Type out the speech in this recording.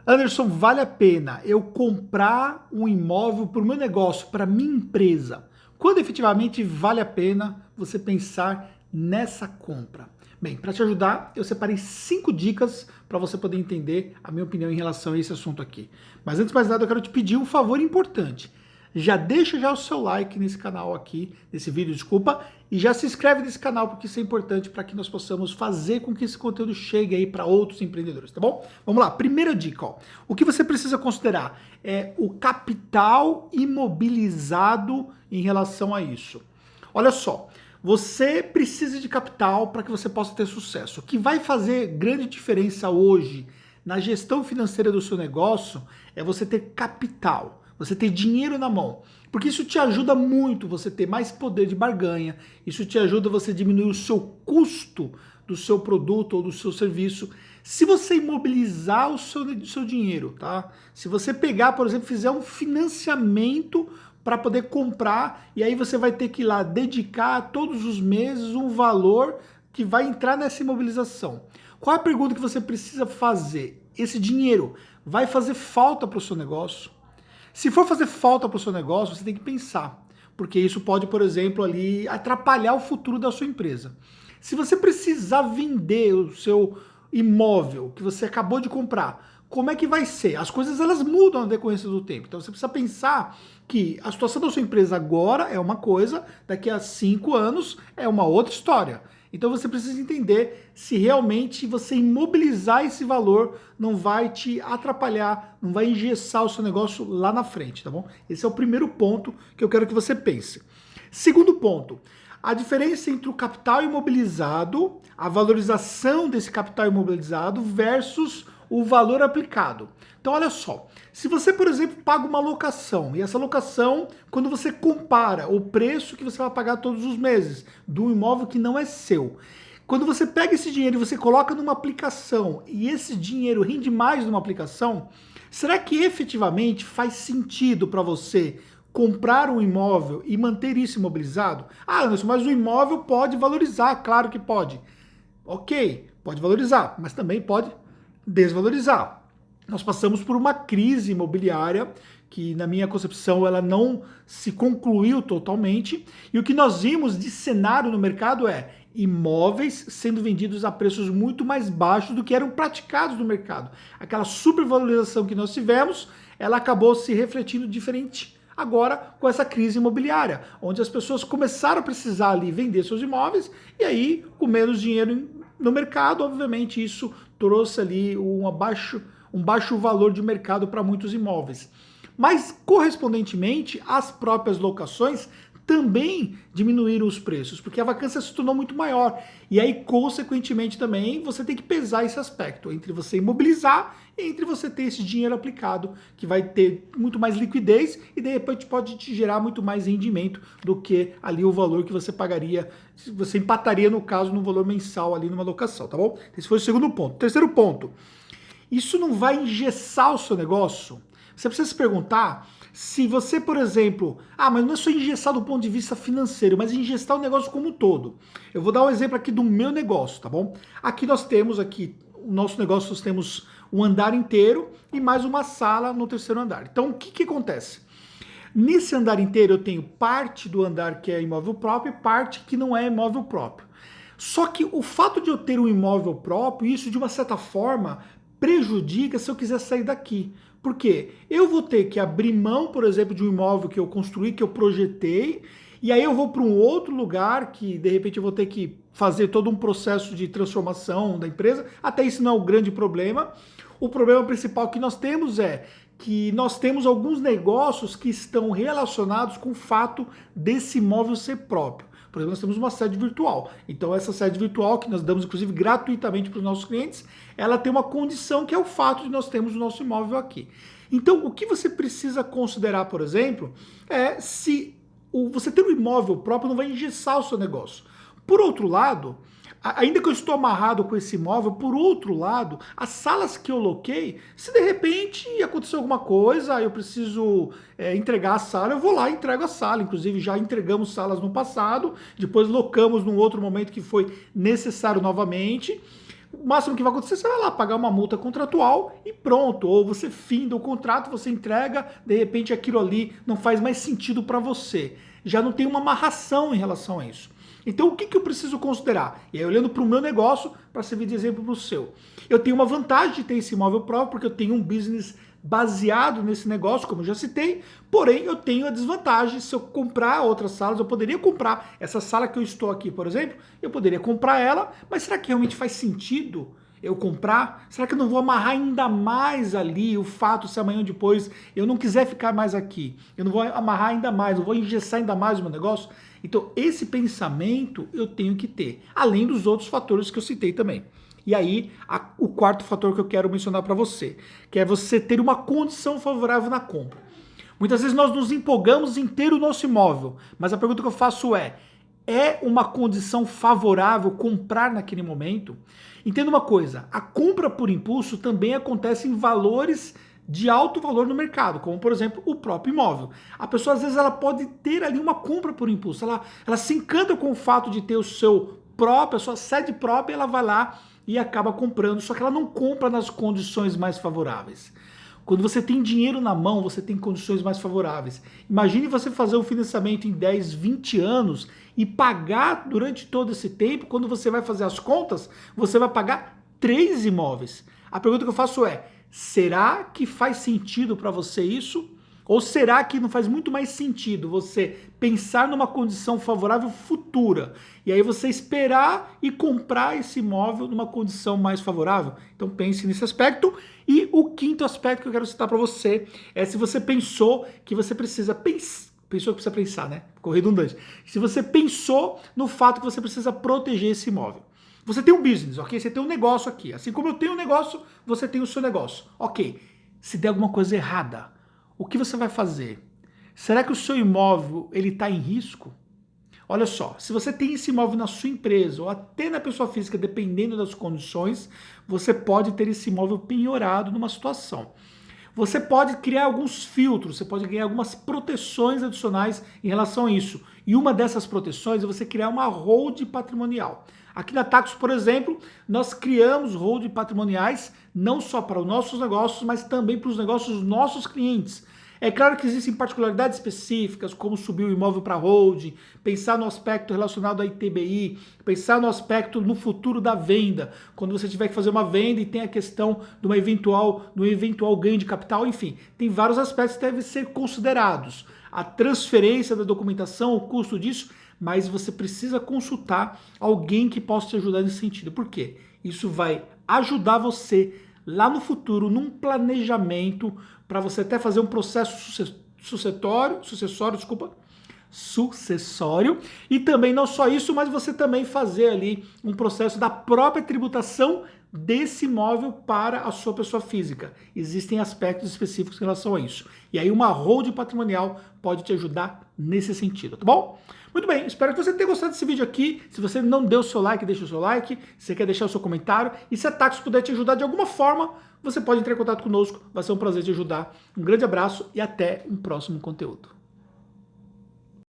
Anderson, vale a pena eu comprar um imóvel para o meu negócio, para minha empresa? Quando efetivamente vale a pena você pensar nessa compra? Bem, para te ajudar, eu separei 5 dicas para você poder entender a minha opinião em relação a esse assunto aqui. Mas antes de mais nada, eu quero te pedir um favor importante. Já deixa já o seu like nesse canal aqui, nesse vídeo, desculpa, e já se inscreve nesse canal porque isso é importante para que nós possamos fazer com que esse conteúdo chegue aí para outros empreendedores, tá bom? Vamos lá, primeira dica, ó. O que você precisa considerar é o capital imobilizado em relação a isso. Olha só, você precisa de capital para que você possa ter sucesso. O que vai fazer grande diferença hoje na gestão financeira do seu negócio é você ter capital. Você ter dinheiro na mão, porque isso te ajuda muito você ter mais poder de barganha, isso te ajuda você diminuir o seu custo do seu produto ou do seu serviço. Se você imobilizar o seu dinheiro, tá? Se você pegar, por exemplo, fizer um financiamento para poder comprar, e aí você vai ter que ir lá dedicar todos os meses um valor que vai entrar nessa imobilização. Qual é a pergunta que você precisa fazer? Esse dinheiro vai fazer falta para o seu negócio? Se for fazer falta para o seu negócio, você tem que pensar, porque isso pode, por exemplo, ali atrapalhar o futuro da sua empresa. Se você precisar vender o seu imóvel que você acabou de comprar, como é que vai ser? As coisas elas mudam na decorrência do tempo. Então você precisa pensar que a situação da sua empresa agora é uma coisa, daqui a 5 anos é uma outra história. Então você precisa entender se realmente você imobilizar esse valor não vai te atrapalhar, não vai engessar o seu negócio lá na frente, tá bom? Esse é o primeiro ponto que eu quero que você pense. Segundo ponto, a diferença entre o capital imobilizado, a valorização desse capital imobilizado versus o valor aplicado. Então olha só, se você, por exemplo, paga uma locação, e essa locação, quando você compara o preço que você vai pagar todos os meses do imóvel que não é seu, quando você pega esse dinheiro e você coloca numa aplicação e esse dinheiro rende mais numa aplicação, será que efetivamente faz sentido para você comprar um imóvel e manter isso imobilizado? Ah, Anderson, mas o imóvel pode valorizar, claro que pode. Ok, pode valorizar, mas também pode desvalorizar. Nós passamos por uma crise imobiliária que, na minha concepção, ela não se concluiu totalmente, e o que nós vimos de cenário no mercado é imóveis sendo vendidos a preços muito mais baixos do que eram praticados no mercado. Aquela supervalorização que nós tivemos, ela acabou se refletindo diferente agora com essa crise imobiliária, onde as pessoas começaram a precisar ali vender seus imóveis, e aí, com menos dinheiro no mercado, obviamente isso trouxe ali um baixo valor de mercado para muitos imóveis. Mas, correspondentemente, as próprias locações também diminuíram os preços, porque a vacância se tornou muito maior. E aí, consequentemente, também você tem que pesar esse aspecto entre você imobilizar e entre você ter esse dinheiro aplicado, que vai ter muito mais liquidez e de repente pode te gerar muito mais rendimento do que ali o valor que você pagaria, você empataria no caso no valor mensal ali numa locação, tá bom? Esse foi o segundo ponto. Terceiro ponto, isso não vai engessar o seu negócio? Você precisa se perguntar se você, por exemplo, mas não é só engessar do ponto de vista financeiro, mas engessar o negócio como um todo. Eu vou dar um exemplo aqui do meu negócio, tá bom? Aqui nós temos o nosso negócio, nós temos um andar inteiro e mais uma sala no terceiro andar. Então, o que acontece? Nesse andar inteiro eu tenho parte do andar que é imóvel próprio e parte que não é imóvel próprio. Só que o fato de eu ter um imóvel próprio, isso de uma certa forma prejudica se eu quiser sair daqui. Por quê? Eu vou ter que abrir mão, por exemplo, de um imóvel que eu construí, que eu projetei, e aí eu vou para um outro lugar que, de repente, eu vou ter que fazer todo um processo de transformação da empresa. Até isso não é o grande problema. O problema principal que nós temos é que nós temos alguns negócios que estão relacionados com o fato desse imóvel ser próprio. Por exemplo, nós temos uma sede virtual. Então, essa sede virtual, que nós damos, inclusive, gratuitamente para os nossos clientes, ela tem uma condição que é o fato de nós termos o nosso imóvel aqui. Então, o que você precisa considerar, por exemplo, é se você ter um imóvel próprio não vai engessar o seu negócio. Por outro lado, ainda que eu estou amarrado com esse imóvel, por outro lado, as salas que eu loquei, se de repente acontecer alguma coisa, eu preciso entregar a sala, eu vou lá e entrego a sala. Inclusive já entregamos salas no passado, depois locamos num outro momento que foi necessário novamente. o máximo que vai acontecer, você vai lá pagar uma multa contratual e pronto. Ou você finda o contrato, você entrega, de repente aquilo ali não faz mais sentido para você. Já não tem uma amarração em relação a isso. Então o que eu preciso considerar? E aí olhando para o meu negócio, para servir de exemplo para o seu. Eu tenho uma vantagem de ter esse imóvel próprio, porque eu tenho um business baseado nesse negócio, como eu já citei, porém eu tenho a desvantagem, se eu comprar outras salas, eu poderia comprar essa sala que eu estou aqui, por exemplo, eu poderia comprar ela, mas será que realmente faz sentido eu comprar? Será que eu não vou amarrar ainda mais ali o fato se amanhã ou depois eu não quiser ficar mais aqui? Eu não vou amarrar ainda mais, eu vou engessar ainda mais o meu negócio? Então esse pensamento eu tenho que ter, além dos outros fatores que eu citei também. E aí, o quarto fator que eu quero mencionar para você, que é você ter uma condição favorável na compra. Muitas vezes nós nos empolgamos em ter o nosso imóvel, mas a pergunta que eu faço é uma condição favorável comprar naquele momento? Entenda uma coisa, a compra por impulso também acontece em valores de alto valor no mercado, como por exemplo o próprio imóvel. A pessoa às vezes ela pode ter ali uma compra por impulso, ela se encanta com o fato de ter o seu próprio, a sua sede própria, ela vai lá e acaba comprando, só que ela não compra nas condições mais favoráveis. Quando você tem dinheiro na mão, você tem condições mais favoráveis. Imagine você fazer um financiamento em 10, 20 anos e pagar durante todo esse tempo, quando você vai fazer as contas, você vai pagar 3 imóveis. A pergunta que eu faço será que faz sentido para você isso? Ou será que não faz muito mais sentido você pensar numa condição favorável futura e aí você esperar e comprar esse imóvel numa condição mais favorável? Então pense nesse aspecto. E o quinto aspecto que eu quero citar para você é se você pensou que você precisa pensar, né? Ficou redundante. Se você pensou no fato que você precisa proteger esse imóvel. Você tem um business, ok? Você tem um negócio aqui. Assim como eu tenho um negócio, você tem o seu negócio. Ok. Se der alguma coisa errada, o que você vai fazer? Será que o seu imóvel está em risco? Olha só, se você tem esse imóvel na sua empresa ou até na pessoa física, dependendo das condições, você pode ter esse imóvel penhorado numa situação. Você pode criar alguns filtros, você pode ganhar algumas proteções adicionais em relação a isso. E uma dessas proteções é você criar uma hold patrimonial. Aqui na Taxus, por exemplo, nós criamos hold patrimoniais não só para os nossos negócios, mas também para os negócios dos nossos clientes. É claro que existem particularidades específicas, como subir o imóvel para hold, pensar no aspecto relacionado à ITBI, pensar no aspecto no futuro da venda, quando você tiver que fazer uma venda e tem a questão de do eventual ganho de capital, enfim, tem vários aspectos que devem ser considerados. A transferência da documentação, o custo disso, mas você precisa consultar alguém que possa te ajudar nesse sentido. Por quê? Isso vai ajudar você lá no futuro, num planejamento, para você até fazer um processo sucessório, e também não só isso, mas você também fazer ali um processo da própria tributação desse imóvel para a sua pessoa física. Existem aspectos específicos em relação a isso. E aí uma hold patrimonial pode te ajudar nesse sentido, tá bom? Muito bem, espero que você tenha gostado desse vídeo aqui. Se você não deu o seu like, deixa o seu like. Se você quer deixar o seu comentário. E se a Taxus puder te ajudar de alguma forma, você pode entrar em contato conosco. Vai ser um prazer te ajudar. Um grande abraço e até um próximo conteúdo.